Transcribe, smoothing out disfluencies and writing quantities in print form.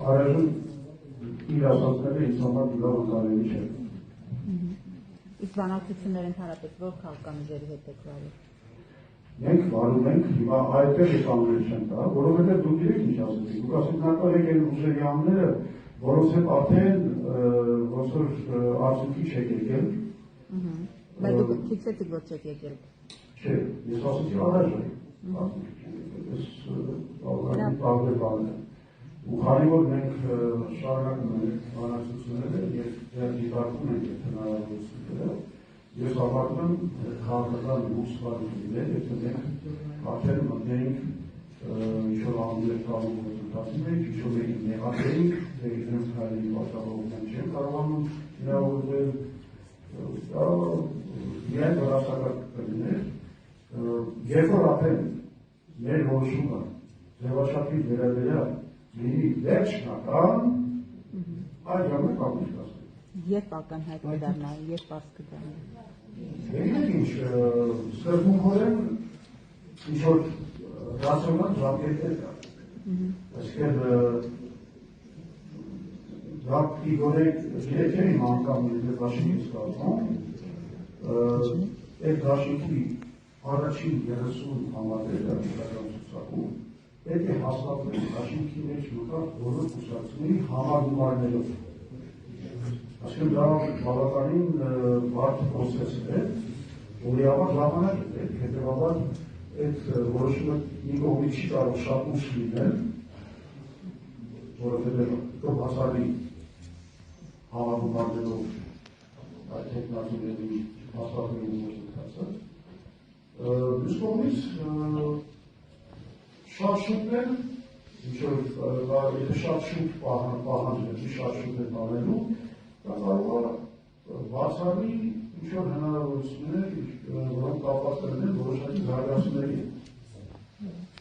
առայժմ իր ասածները ինձ համար լավ ընկալելի չէ։ Իսկ բանակցություններ ընդհանրապես որ քաղաքամիջերի հետ եք վարում։ Մենք վարում ենք հիմա այդպես է կանոներ չեն տա, որովհետև դուք գիտեք ինչ ասեցիք, դուք ասեք նախ եկել ուժերյանները, որոնց հետ արդեն ոնց որ արդյունքի չեք եկել։ Բայց դուք ֆիքսեցիք որ չեք եկել։ Չէ, ես ասեցի առայժմ։ Ես տարբեր բաներ։ Ու քանի որ մենք շարունակում ենք բանակցությունները եւ դեռ դիտարկում ենք այդ հնարավորությունները, ես հավատում եմ քաղաքական լուսվարություններ, եթե մենք արդեն մտնենք ինչ-որ անձներ տալու գործընթացներ, ինչ-որ մեկին նեղացենք, իրենց քայլերի պատճառով մենք չենք կարողանում իրավունքել, դա միայն վրացակարգ կլիներ, երբ որ արդեն մեր որոշումը ձևաչափի վերաբերյալ լինի վերջնական, այդ ժամանակ կարող ենք ասել։ Երբ ակնհայտ կդառնա, երբ պարզ կդառնա։ Գիտեք ինչ, սկզբունքորեն ինչ-որ ռացիոնալ ժամկետներ կա։ Այսինքն դա իգորեք երեքերի անգամ եթե դաշինքից կազմում, այդ դաշինքի առաջին 30 համարները իրական ցուցակում պետք է հաստատվեն դաշինքի մեջ մտած բոլոր կուսակցությունների համագումարներով։ Այսինքն դա բավականին բարդ պրոցես է, որի համար ժամանակ է, հետևաբար այդ որոշումը մի կողմից չի կարող շատ ուշ լինել, որովհետև հասարի համագումարներով այդ հետնածուների հաստատվելու գործընթացը։ Մյուս կողմից շատ շուտն եթե շատ շուտ պահանջներ, շատ շուտ են անելու, դա կարող է բացառի ինչ-որ հնարավորություններ, որոնք կապված կլինեն որոշակի զարգացումների հետ։